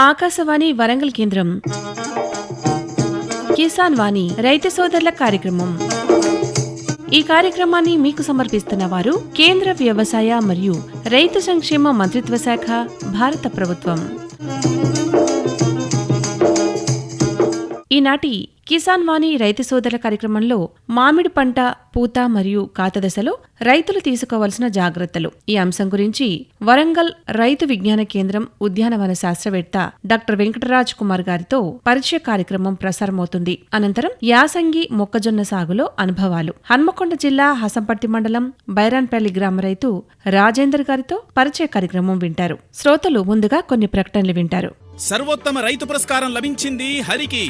ఆకాశవాణి వరంగల్ కేంద్రం కిసాన్ వాణి రైతు సోదరుల కార్యక్రమం. ఈ కార్యక్రమాన్ని మీకు సమర్పిస్తున్న వారు కేంద్ర వ్యవసాయ మరియు రైతు సంక్షేమ మంత్రిత్వ శాఖ, భారత ప్రభుత్వం. ఈనాటి కిసాన్ వాణి రైతు సోదరుల కార్యక్రమంలో మామిడి పంట పూత మరియు కాత దశలో రైతులు తీసుకోవాల్సిన జాగ్రత్తలు ఈ అంశం గురించి వరంగల్ రైతు విజ్ఞాన కేంద్రం ఉద్యానవన శాస్త్రవేత్త డాక్టర్ వెంకటరాజ్ కుమార్ గారితో పరిచయ కార్యక్రమం ప్రసారమవుతుంది. అనంతరం యాసంగి మొక్కజొన్న సాగులో అనుభవాలు, హన్మకొండ జిల్లా హసంపర్తి మండలం బైరాన్పల్లి గ్రామ రైతు రాజేందర్ గారితో పరిచయ కార్యక్రమం వింటారు. శ్రోతలు ముందుగా కొన్ని ప్రకటనలు వింటారు. సర్వోత్తమ రైతు పురస్కారం లభించింది హరికి.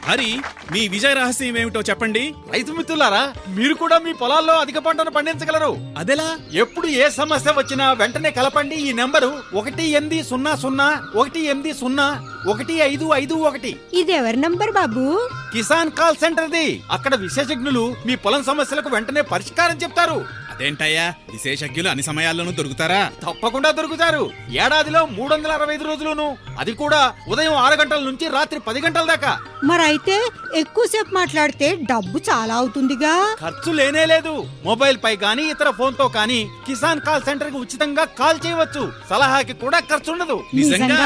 హరి, మీ విజయ రహస్యం ఏమిటో చెప్పండి. రైతు మిత్రులారా, మీరు కూడా మీ పొలాల్లో అధిక పంటను పండించగలరు. అదెలా? ఎప్పుడు ఏ సమస్య వచ్చినా వెంటనే కలపండి ఈ నెంబరు 1800 ఇది ఎవరి నంబర్ బాబు? కిసాన్ కాల్ సెంటర్ది. అక్కడ విశేషజ్ఞులు మీ పొలం సమస్యలకు వెంటనే పరిష్కారం చెప్తారు. అదేంటయ్యా, విశేషజ్ఞులు అన్ని సమయాల్లోనూ దొరుకుతారా? తప్పకుండా దొరుకుతారు. ఏడాదిలో 365 రోజులును, అది కూడా ఉదయం 6 గంటల నుంచి రాత్రి 10 గంటల దాకా. మరైతే ఎక్కువసేపు మాట్లాడితే డబ్బు చాలా అవుతుందిగా. ఖర్చు లేనే లేదు. మొబైల్ పై గానీ ఇతర ఫోన్ తో కానీ కిసాన్ కాల్ సెంటర్ కి ఉచితంగా కాల్ చేయవచ్చు. సలహాకి కూడా ఖర్చు ఉండదు. నిజంగా?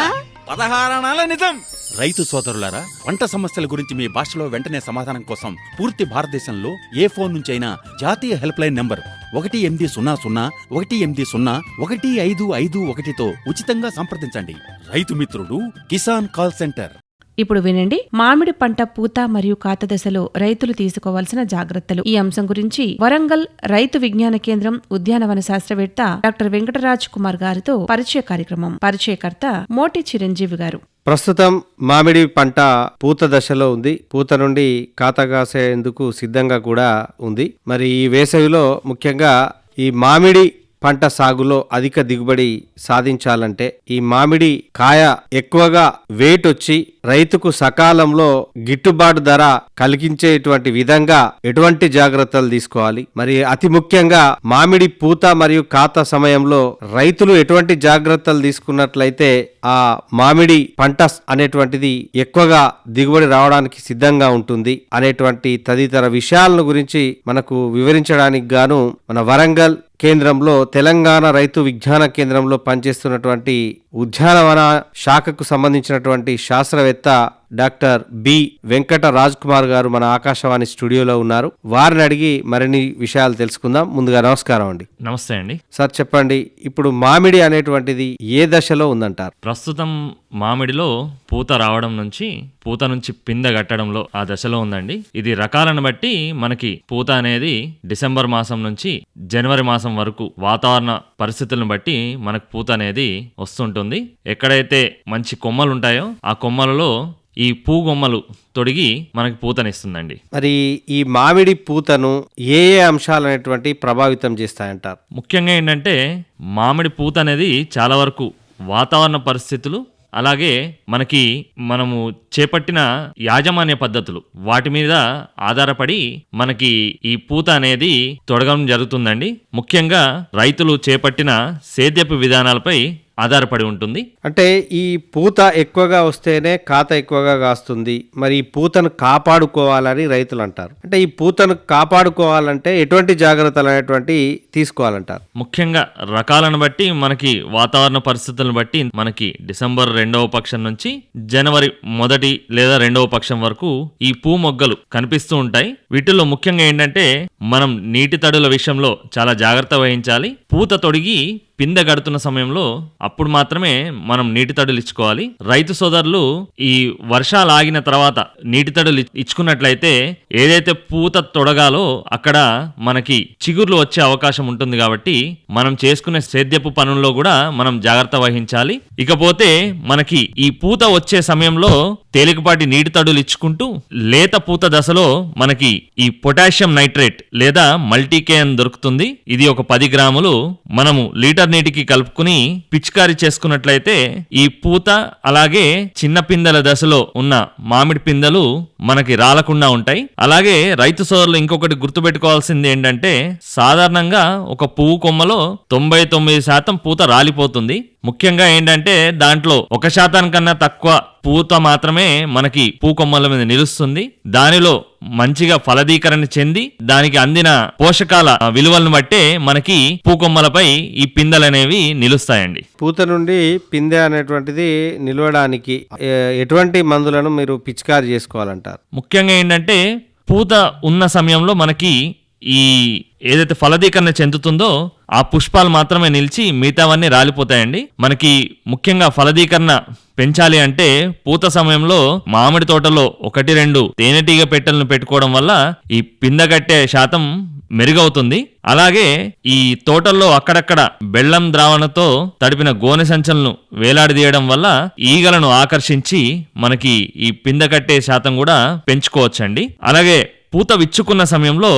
16 అణాల నిజం. రైతు సోదరులారా, పంట సమస్యల గురించి మీ భాషలో వెంటనే సమాధానం కోసం పూర్తి భారతదేశంలో ఏ ఫోన్ నుంచైనా జాతీయ హెల్ప్ లైన్ నంబర్ 1800-11800-1551తో ఉచితంగా సంప్రదించండి. రైతు మిత్రుడు కిసాన్ కాల్ సెంటర్. ఇప్పుడు వినండి, మామిడి పంట పూత మరియు కాత దశలో రైతులు తీసుకోవాల్సిన జాగ్రత్తలు ఈ అంశం గురించి వరంగల్ రైతు విజ్ఞాన కేంద్రం ఉద్యానవన శాస్త్రవేత్త డాక్టర్ వెంకటరాజ్ కుమార్ గారితో పరిచయ కార్యక్రమం. పరిచయకర్త మోటి చిరంజీవి గారు. ప్రస్తుతం మామిడి పంట పూత దశలో ఉంది. పూత నుండి కాత కాసేందుకు సిద్ధంగా కూడా ఉంది. మరి ఈ వేసవిలో ముఖ్యంగా ఈ మామిడి పంట సాగులో అధిక దిగుబడి సాధించాలంటే ఈ మామిడి కాయ ఎక్కువగా వెయిట్ వచ్చి రైతుకు సకాలంలో గిట్టుబాటు ధర కలిగించేటువంటి విధంగా ఎటువంటి జాగ్రత్తలు తీసుకోవాలి, మరి అతి ముఖ్యంగా మామిడి పూత మరియు కాత సమయంలో రైతులు ఎటువంటి జాగ్రత్తలు తీసుకున్నట్లయితే ఆ మామిడి పంట అనేటువంటిది ఎక్కువగా దిగుబడి రావడానికి సిద్ధంగా ఉంటుంది అనేటువంటి తదితర విషయాలను గురించి మనకు వివరించడానికి గాను మన వరంగల్ కేంద్రంలో తెలంగాణ రైతు విజ్ఞాన కేంద్రంలో పనిచేస్తున్నటువంటి ఉద్యానవన శాఖకు సంబంధించినటువంటి శాస్త్రవేత్త డాక్టర్ బి వెంకట రాజ్ కుమార్ గారు మన ఆకాశవాణి స్టూడియోలో ఉన్నారు. వారిని అడిగి మరిన్ని విషయాలు తెలుసుకుందాం. ముందుగా నమస్కారం అండి. నమస్తే అండి. సార్ చెప్పండి, ఇప్పుడు మామిడి అనేటువంటిది ఏ దశలో ఉందంటారు? ప్రస్తుతం మామిడిలో పూత రావడం నుంచి పూత నుంచి పిందె కట్టడంలో ఆ దశలో ఉందండి. ఇది రకాలను బట్టి మనకి పూత అనేది డిసెంబర్ మాసం నుంచి జనవరి మాసం వరకు వాతావరణ పరిస్థితులను బట్టి మనకు పూత అనేది వస్తుంటుంది. ఎక్కడైతే మంచి కొమ్మలు ఉంటాయో ఆ కొమ్మలలో ఈ పూగొమ్మలు తొడిగి మనకి పూతనిస్తుందండి. మరి ఈ మామిడి పూతను ఏ ఏ అంశాలు అనేటువంటి ప్రభావితం చేస్తాయంటారు? ముఖ్యంగా ఏంటంటే మామిడి పూత అనేది చాలా వరకు వాతావరణ పరిస్థితులు, అలాగే మనము చేపట్టిన యాజమాన్య పద్ధతులు వాటి మీద ఆధారపడి మనకి ఈ పూత అనేది తొడగడం జరుగుతుందండి. ముఖ్యంగా రైతులు చేపట్టిన సేద్యపు విధానాలపై ఆధారపడి ఉంటుంది. అంటే ఈ పూత ఎక్కువగా వస్తేనే కాత ఎక్కువగా కాస్తుంది. మరి ఈ పూతను కాపాడుకోవాలని రైతులు అంటారు. అంటే ఈ పూతను కాపాడుకోవాలంటే ఎటువంటి జాగ్రత్తలు అనేటువంటి తీసుకోవాలంటారు? ముఖ్యంగా రకాలను బట్టి మనకి వాతావరణ పరిస్థితులను బట్టి మనకి డిసెంబర్ 2వ పక్షం నుంచి జనవరి 1 లేదా 2వ పక్షం వరకు ఈ పూ మొగ్గలు కనిపిస్తూ ఉంటాయి. వీటిల్లో ముఖ్యంగా ఏంటంటే మనం నీటి తడుల విషయంలో చాలా జాగ్రత్త వహించాలి. పూత తొడిగి పిందె గడుతున్న సమయంలో అప్పుడు మాత్రమే మనం నీటి తడులు ఇచ్చుకోవాలి. రైతు సోదరులు ఈ వర్షాలు ఆగిన తర్వాత నీటి తడులు ఇచ్చుకున్నట్లయితే ఏదైతే పూత తొడగాలో అక్కడ మనకి చిగుర్లు వచ్చే అవకాశం ఉంటుంది. కాబట్టి మనం చేసుకునే సేద్యపు పనుల్లో కూడా మనం జాగ్రత్త వహించాలి. ఇకపోతే మనకి ఈ పూత వచ్చే సమయంలో తేలికపాటి నీటి తడులు ఇచ్చుకుంటూ లేత పూత దశలో మనకి ఈ పొటాషియం నైట్రేట్ లేదా మల్టీకేన్ దొరుకుతుంది. ఇది ఒక 10 గ్రాములు మనము లీటర్ నీటికి కలుపుకుని పిచికారీ చేసుకున్నట్లయితే ఈ పూత అలాగే చిన్న పిందెల దశలో ఉన్న మామిడి పిందెలు మనకి రాలకుండా ఉంటాయి. అలాగే రైతు సోదరులు ఇంకొకటి గుర్తుపెట్టుకోవాల్సింది ఏంటంటే, సాధారణంగా ఒక పువ్వు కొమ్మలో 99% పూత రాలిపోతుంది. ముఖ్యంగా ఏంటంటే దాంట్లో 1% కన్నా తక్కువ పూత మాత్రమే మనకి పూకొమ్మల మీద నిలుస్తుంది. దానిలో మంచిగా ఫలదీకరణ చెంది దానికి అందిన పోషకాల విలువలను బట్టే మనకి పూకొమ్మలపై ఈ పిందెలనేవి నిలుస్తాయండి. పూత నుండి పిందె అనేటువంటిది నిలవడానికి ఎటువంటి మందులను మీరు పిచికారీ చేసుకోవాలంటారు? ముఖ్యంగా ఏంటంటే పూత ఉన్న సమయంలో మనకి ఈ ఏదైతే ఫలదీకరణ చెందుతుందో ఆ పుష్పాలు మాత్రమే నిలిచి మిగతావన్నీ రాలిపోతాయండి. మనకి ముఖ్యంగా ఫలదీకరణ పెంచాలి అంటే పూత సమయంలో మామిడి తోటలో 1-2 తేనెటీగ పెట్టెలను పెట్టుకోవడం వల్ల ఈ పిందెగట్టే శాతం మెరుగవుతుంది. అలాగే ఈ తోటల్లో అక్కడక్కడ బెల్లం ద్రావణతో తడిపిన గోనె సంచులను వేలాడదీయడం వల్ల ఈగలను ఆకర్షించి మనకి ఈ పిందెగట్టే శాతం కూడా పెంచుకోవచ్చండి. అలాగే పూత విచ్చుకున్న సమయంలో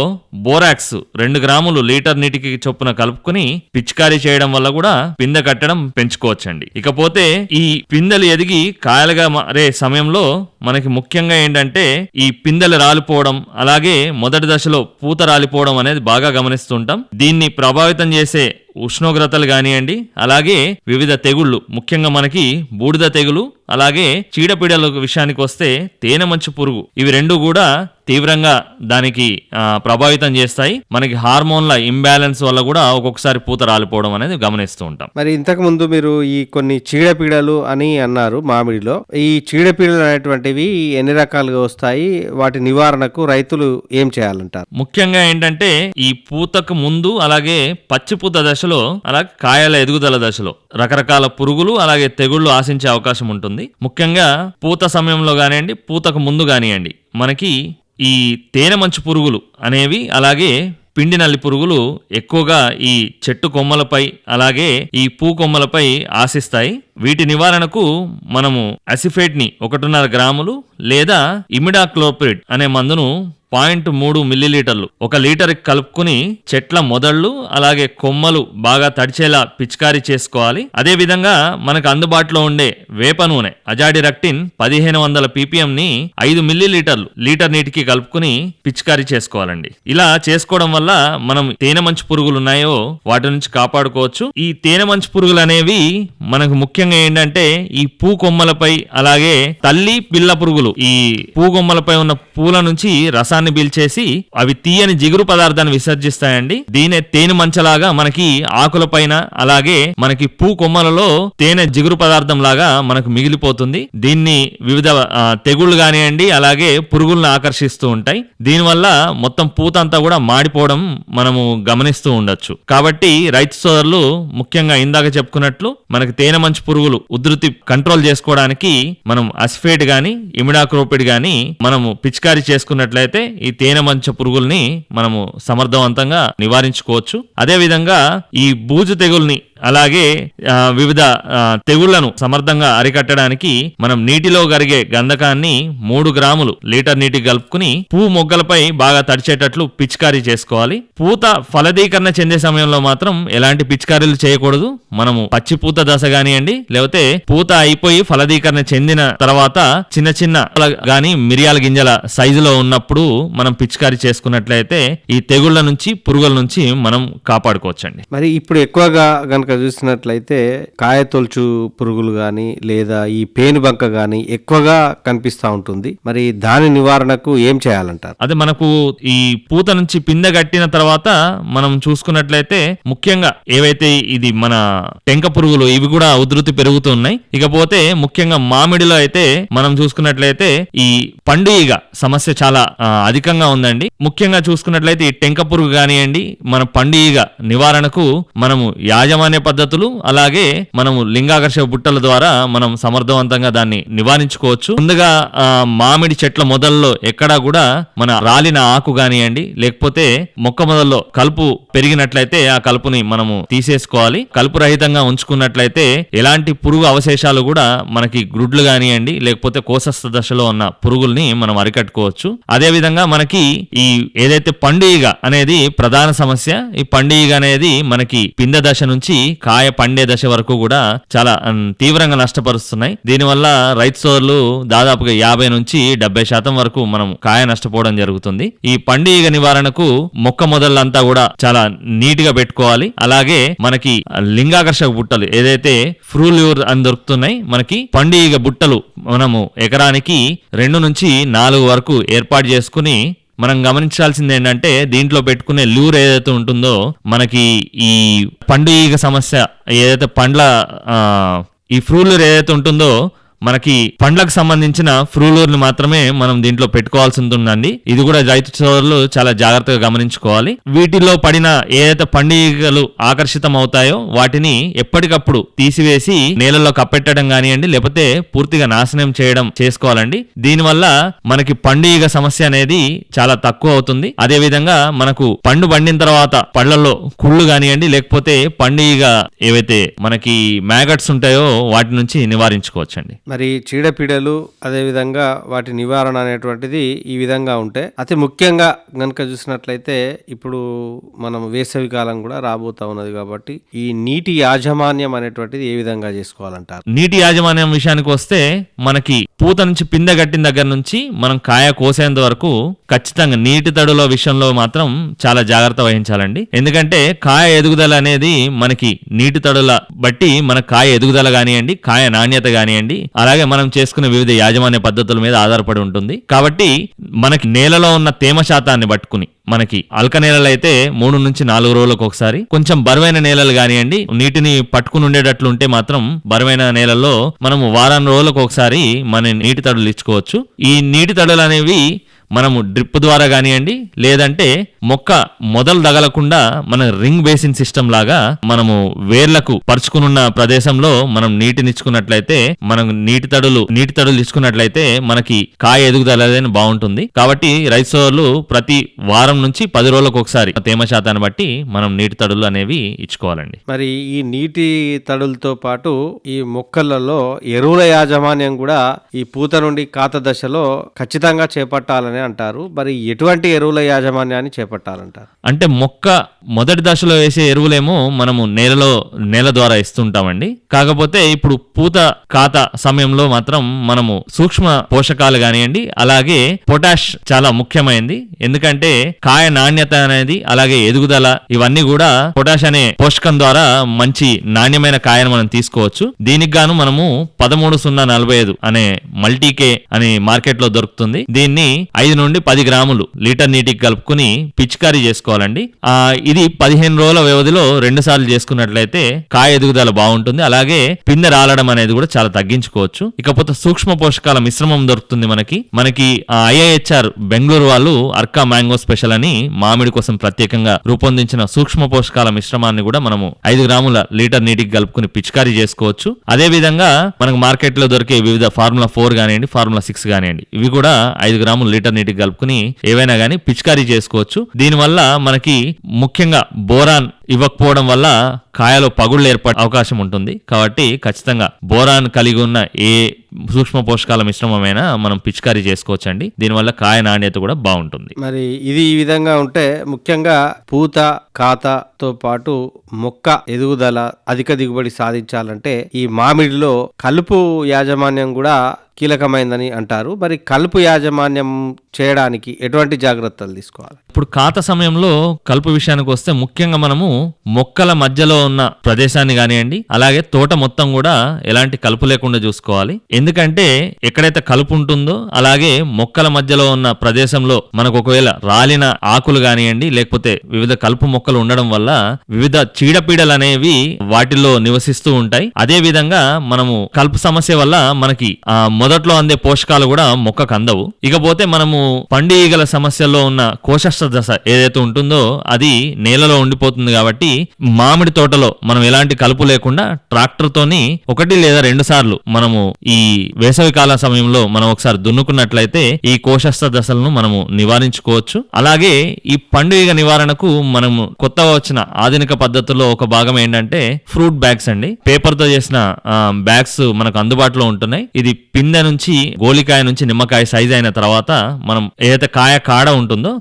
బోరాక్స్ 2 గ్రాములు లీటర్ నీటికి చొప్పున కలుపుకుని పిచికారీ చేయడం వల్ల కూడా పిందె కట్టడం పెంచుకోవచ్చండి. ఇకపోతే ఈ పిందెలు ఎదిగి కాయలుగా మారే సమయంలో మనకి ముఖ్యంగా ఏంటంటే ఈ పిందెలు రాలిపోవడం, అలాగే మొదటి దశలో పూత రాలిపోవడం అనేది బాగా గమనిస్తుంటాం. దీన్ని ప్రభావితం చేసే ఉష్ణోగ్రతలు కానివ్వండి, అలాగే వివిధ తెగుళ్ళు, ముఖ్యంగా మనకి బూడిద తెగులు, అలాగే చీడపీడల విషయానికి వస్తే తేనె మంచు పురుగు, ఇవి 2 కూడా తీవ్రంగా దానికి ప్రభావితం చేస్తాయి. మనకి హార్మోన్ల ఇంబ్యాలెన్స్ వల్ల కూడా ఒక్కొక్కసారి పూత రాలిపోవడం అనేది గమనిస్తూ ఉంటాం. మరి ఇంతకు ముందు మీరు ఈ కొన్ని చీడపీడలు అని అన్నారు మామిడిలో. ఈ చీడపీడలు అనేటువంటివి ఎన్ని రకాలుగా వస్తాయి? వాటి నివారణకు రైతులు ఏం చేయాలంటారు? ముఖ్యంగా ఏంటంటే ఈ పూతకు ముందు అలాగే పచ్చి పూత దశలో అలాగే కాయల ఎదుగుదల దశలో రకరకాల పురుగులు అలాగే తెగుళ్లు ఆశించే అవకాశం ఉంటుంది. ముఖ్యంగా పూత సమయంలో కానివ్వండి, పూతకు ముందు కానివ్వండి, మనకి ఈ తేనె మంచు పురుగులు అనేవి అలాగే పిండి నల్లి పురుగులు ఎక్కువగా ఈ చెట్టు కొమ్మలపై అలాగే ఈ పూ కొమ్మలపై ఆశిస్తాయి. వీటి నివారణకు మనము అసిఫేట్ ని 1.5 గ్రాములు లేదా ఇమిడాక్లోప్రిడ్ అనే మందును 0.3 మిల్లీలీటర్లు 1 లీటర్కి కలుపుకుని చెట్ల మొదళ్ళు అలాగే కొమ్మలు బాగా తడిచేలా పిచికారీ చేసుకోవాలి. అదే విధంగా మనకు అందుబాటులో ఉండే వేప నూనె అజాడిరక్టిన్ 1500 ppm ని 5 మిల్లీలీటర్లు లీటర్ నీటికి కలుపుకుని పిచికారీ చేసుకోవాలండి. ఇలా చేసుకోవడం వల్ల మనం తేనె మంచు పురుగులు ఉన్నాయో వాటి నుంచి కాపాడుకోవచ్చు. ఈ తేనె మంచు పురుగులు అనేవి మనకు ముఖ్యంగా ఏంటంటే ఈ పూ కొమ్మలపై అలాగే తల్లి పిల్ల పురుగులు ఈ పూ కొమ్మలపై ఉన్న పూల నుంచి రసాన్ని పీల్చేసి అవి తీయని జిగురు పదార్థాన్ని విసర్జిస్తాయండి. దీనే తేనె మంచలాగా మనకి ఆకులపైన అలాగే మనకి పూ కొమ్మలలో తేనె జిగురు పదార్థం లాగా మనకు మిగిలిపోతుంది. దీన్ని వివిధ తెగుళ్లు కానివ్వండి అలాగే పురుగులను ఆకర్షిస్తూ ఉంటాయి. దీనివల్ల మొత్తం పూత అంతా కూడా మాడిపోవడం మనము గమనిస్తూ ఉండొచ్చు. కాబట్టి రైతు సోదరులు ముఖ్యంగా ఇందాక చెప్పుకున్నట్లు మనకి తేనె మంచు పురుగులు ఉధృతి కంట్రోల్ చేసుకోవడానికి మనం అసిఫేట్ గాని ఇమిడాక్లోప్రిడ్ గాని మనము పిచికారీ చేసుకున్నట్లయితే ఈ తేనె మంచు పురుగుల్ని మనము సమర్థవంతంగా నివారించుకోవచ్చు. అదే విధంగా ఈ బూజు తెగుల్ని అలాగే వివిధ తెగుళ్లను సమర్థంగా అరికట్టడానికి మనం నీటిలో కరిగే గంధకాన్ని 3 గ్రాములు లీటర్ నీటికి కలుపుకుని పువ్వు మొగ్గలపై బాగా తడిచేటట్లు పిచికారీ చేసుకోవాలి. పూత ఫలదీకరణ చెందే సమయంలో మాత్రం ఎలాంటి పిచికారీలు చేయకూడదు. మనము పచ్చి పూత దశ కానివ్వండి లేకపోతే పూత అయిపోయి ఫలదీకరణ చెందిన తర్వాత చిన్న చిన్న గాని మిరియాల గింజల సైజులో ఉన్నప్పుడు మనం పిచికారీ చేసుకున్నట్లయితే ఈ తెగుళ్ల నుంచి పురుగుల నుంచి మనం కాపాడుకోవచ్చండి. మరి ఇప్పుడు ఎక్కువగా గనక చూసినట్లయితే కాయతొలుచు పురుగులు గాని లేదా ఈ పేనుబంక గాని ఎక్కువగా కనిపిస్తా ఉంటుంది. మరి దాని నివారణకు ఏం చేయాలంటారు? అదే మనకు ఈ పూత నుంచి పిందె కట్టిన తర్వాత మనం చూసుకున్నట్లయితే ముఖ్యంగా ఏవైతే ఇది మన టెంక పురుగులు ఇవి కూడా ఉధృతి పెరుగుతున్నాయి. ఇకపోతే ముఖ్యంగా మామిడిలో అయితే మనం చూసుకున్నట్లయితే ఈ పండు ఈగ సమస్య చాలా అధికంగా ఉందండి. ముఖ్యంగా చూసుకున్నట్లయితే ఈ టెంక పురుగు కానివ్వండి మన పండు ఈగ నివారణకు మనము యాజమాన్య పద్ధతులు అలాగే మనము లింగాకర్షక బుట్టల ద్వారా మనం సమర్థవంతంగా దాన్ని నివారించుకోవచ్చు. ముందుగా మామిడి చెట్ల మొదల్లో ఎక్కడా కూడా మన రాలిన ఆకు కానివ్వండి లేకపోతే మొక్క మొదల్లో కలుపు పెరిగినట్లయితే ఆ కలుపుని మనము తీసేసుకోవాలి. కలుపు రహితంగా ఉంచుకున్నట్లయితే ఎలాంటి పురుగు అవశేషాలు కూడా మనకి గ్రుడ్లు కానివ్వండి లేకపోతే కోసస్థ దశలో ఉన్న పురుగుల్ని మనం అరికట్టుకోవచ్చు. అదే విధంగా మనకి ఈ ఏదైతే పండు ఈగ అనేది ప్రధాన సమస్య. ఈ పండు ఈగ అనేది మనకి పిందె దశ నుంచి కాయ పండే దశ వరకు కూడా చాలా తీవ్రంగా నష్టపరుస్తున్నాయి. దీనివల్ల రైతు సోదరులు దాదాపుగా 50 నుంచి 70% వరకు మనం కాయ నష్టపోవడం జరుగుతుంది. ఈ పండు ఈగ నివారణకు మొక్క మొదళ్ళంతా కూడా చాలా నీట్ గా పెట్టుకోవాలి. అలాగే మనకి లింగాకర్షక బుట్టలు ఏదైతే ఫ్రూల్యూర్ అని దొరుకుతున్నాయి, మనకి పండు ఈగ బుట్టలు మనము ఎకరానికి 2 నుంచి 4 వరకు ఏర్పాటు చేసుకుని మనం గమనించాల్సింది ఏంటంటే దీంట్లో పెట్టుకునే ల్యూర్ ఏదైతే ఉంటుందో మనకి ఈ పండు ఈగ సమస్య ఏదైతే ఈ ఫ్రూలూర్ ఏదైతే ఉంటుందో మనకి పండ్లకు సంబంధించిన ఫ్రూలూర్ని మాత్రమే మనం దీంట్లో పెట్టుకోవాల్సి ఉంటుందండి. ఇది కూడా రైతు సోదరులు చాలా జాగ్రత్తగా గమనించుకోవాలి. వీటిలో పడిన ఏదైతే పండు ఈగలు ఆకర్షితం అవుతాయో వాటిని ఎప్పటికప్పుడు తీసివేసి నేలలో కప్పెట్టడం కానివ్వండి లేకపోతే పూర్తిగా నాశనం చేయడం చేసుకోవాలండి. దీనివల్ల మనకి పండు ఈగ సమస్య అనేది చాలా తక్కువ అవుతుంది. అదే విధంగా మనకు పండు పండిన తర్వాత పళ్ళల్లో కుళ్ళు కానివ్వండి లేకపోతే పండు ఈగ ఏవైతే మనకి మ్యాగట్స్ ఉంటాయో వాటి నుంచి నివారించుకోవచ్చండి. మరి చీడపీడలు అదేవిధంగా వాటి నివారణ అనేటువంటిది ఈ విధంగా ఉంటే అతి ముఖ్యంగా గనుక చూసినట్లయితే ఇప్పుడు మనం వేసవి కాలం కూడా రాబోతా ఉన్నది కాబట్టి ఈ నీటి యాజమాన్యం అనేటువంటిది ఏ విధంగా చేసుకోవాలంటారు? నీటి యాజమాన్యం విషయానికి వస్తే మనకి పూత నుంచి పిందె కట్టిన దగ్గర నుంచి మనం కాయ కోసేంత వరకు ఖచ్చితంగా నీటి తడుల విషయంలో మాత్రం చాలా జాగ్రత్త వహించాలండి. ఎందుకంటే కాయ ఎదుగుదల అనేది మనకి నీటి తడుల బట్టి మన కాయ ఎదుగుదల కానివ్వండి కాయ నాణ్యత కానివ్వండి అలాగే మనం చేసుకునే వివిధ యాజమాన్య పద్ధతుల మీద ఆధారపడి ఉంటుంది. కాబట్టి మనకి నేలలో ఉన్న తేమ శాతాన్ని పట్టుకుని మనకి అల్క నేలలు అయితే 3 నుంచి 4 రోజులకు ఒకసారి, కొంచెం బరువైన నేలలు కానివ్వండి నీటిని పట్టుకుని ఉండేటట్లు ఉంటే మాత్రం బరువైన నేలల్లో మనము వారం రోజులకు ఒకసారి మన నీటి తడులు ఇచ్చుకోవచ్చు. ఈ నీటి తడులు అనేవి మనము డ్రిప్ ద్వారా కానివ్వండి లేదంటే మొక్క మొదలు తగలకుండా మన రింగ్ బేసిన్ సిస్టమ్ లాగా మనము వేర్లకు పరుచుకున్న ప్రదేశంలో మనం నీటినిచ్చుకున్నట్లయితే మనం నీటి తడులు ఇచ్చుకున్నట్లయితే మనకి కాయ ఎదుగుదల బాగుంటుంది. కాబట్టి రైతు సోదరులు ప్రతి వారం నుంచి 10 రోజులకు ఒకసారి తేమ శాతాన్ని బట్టి మనం నీటి తడులు అనేవి ఇచ్చుకోవాలండి. మరి ఈ నీటి తడులతో పాటు ఈ మొక్కలలో ఎరువుల యాజమాన్యం కూడా ఈ పూత నుండి కాత దశలో ఖచ్చితంగా చేపట్టాలని అంటారు. మరి ఎటువంటి ఎరువుల యాజమాన్యాన్ని చేపట్టాలంటారు? అంటే మొక్క మొదటి దశలో వేసే ఎరువులేమో మనము నేల ద్వారా ఇస్తుంటామండి. కాకపోతే ఇప్పుడు పూత కాత సమయంలో మాత్రం మనము సూక్ష్మ పోషకాలు కానివ్వండి అలాగే పొటాష్ చాలా ముఖ్యమైనది. ఎందుకంటే కాయ నాణ్యత అనేది అలాగే ఎదుగుదల ఇవన్నీ కూడా పొటాష్ అనే పోషకం ద్వారా మంచి నాణ్యమైన కాయను మనం తీసుకోవచ్చు. దీనికి గాను మనము 13-0-45 అనే మల్టీకే అని మార్కెట్ లో దొరుకుతుంది. దీన్ని 5 నుండి 10 గ్రాములు లీటర్ నీటికి కలుపుకుని పిచికారీ చేసుకోవాలండి. ఇది 15 రోజుల వ్యవధిలో 2 సార్లు చేసుకున్నట్లయితే కాయ ఎదుగుదల బాగుంటుంది. అలాగే పిందె రాలడం అనేది కూడా చాలా తగ్గించుకోవచ్చు. ఇకపోతే సూక్ష్మ పోషకాల మిశ్రమం దొరుకుతుంది మనకి IIHR బెంగళూరు వాళ్ళు అర్కా మ్యాంగో స్పెషల్ అని మామిడి కోసం ప్రత్యేకంగా రూపొందించిన సూక్ష్మ పోషకాల మిశ్రమాన్ని కూడా మనము 5 గ్రాముల లీటర్ నీటికి కలుపుకుని పిచికారీ చేసుకోవచ్చు. అదే విధంగా మనకు మార్కెట్ లో దొరికే వివిధ ఫార్ములా 4 కానివ్వండి ఫార్ములా 6 కానివ్వండి ఇవి కూడా 5 గ్రాముల లీటర్ నీటికి కలుపుకుని ఏవైనా గానీ పిచికారీ చేసుకోవచ్చు. దీనివల్ల మనకి ముఖ్యంగా బోరాన్ ఇవ్వకపోవడం వల్ల కాయలో పగుళ్ళు ఏర్పడే అవకాశం ఉంటుంది. కాబట్టి ఖచ్చితంగా బోరాన్ కలిగి ఉన్న ఏ సూక్ష్మ పోషకాల మిశ్రమమైనా మనం పిచికారీ చేసుకోవచ్చండి. దీనివల్ల కాయ నాణ్యత కూడా బాగుంటుంది. మరి ఇది ఈ విధంగా ఉంటే ముఖ్యంగా పూత కాతతో పాటు మొక్క ఎదుగుదల అధిక దిగుబడి సాధించాలంటే ఈ మామిడిలో కలుపు యాజమాన్యం కూడా కీలకమైందని అంటారు. మరి కలుపు యాజమాన్యం చేయడానికి ఎటువంటి జాగ్రత్తలు తీసుకోవాలి? ఇప్పుడు కాత సమయంలో కలుపు విషయానికి వస్తే ముఖ్యంగా మనము మొక్కల మధ్యలో ఉన్న ప్రదేశాన్ని కానివ్వండి అలాగే తోట మొత్తం కూడా ఎలాంటి కలుపు లేకుండా చూసుకోవాలి. ఎందుకంటే ఎక్కడైతే కలుపు ఉంటుందో అలాగే మొక్కల మధ్యలో ఉన్న ప్రదేశంలో మనకు ఒకవేళ రాలిన ఆకులు కానివ్వండి లేకపోతే వివిధ కలుపు మొక్కలు ఉండడం వల్ల వివిధ చీడపీడలు అనేవి వాటిల్లో నివసిస్తూ ఉంటాయి. అదే విధంగా మనము కలుపు సమస్య వల్ల మనకి మొదటి మొదట్లో అందే పోషకాలు కూడా మొక్కకు అందవు. ఇకపోతే మనము పండు ఈగల సమస్యల్లో ఉన్న కోశస్థ దశ ఏదైతే ఉంటుందో అది నేలలో ఉండిపోతుంది. కాబట్టి మామిడి తోటలో మనం ఎలాంటి కలుపు లేకుండా ట్రాక్టర్ తోని 1 లేదా 2 సార్లు మనము ఈ వేసవి కాల సమయంలో మనం ఒకసారి దున్నుకున్నట్లయితే ఈ కోశస్థ దశలను మనము నివారించుకోవచ్చు. అలాగే ఈ పండు ఈగ నివారణకు మనము కొత్తగా వచ్చిన ఆధునిక పద్ధతుల్లో ఒక భాగం ఏంటంటే ఫ్రూట్ బ్యాగ్స్ అండి. పేపర్ తో చేసిన బ్యాగ్స్ మనకు అందుబాటులో ఉంటున్నాయి. ఇది పిందె నుంచి గోలికాయ నుంచి నిమ్మకాయ సైజ్ అయిన తర్వాత మనం ఏదైతే కాడ ఉంటుందో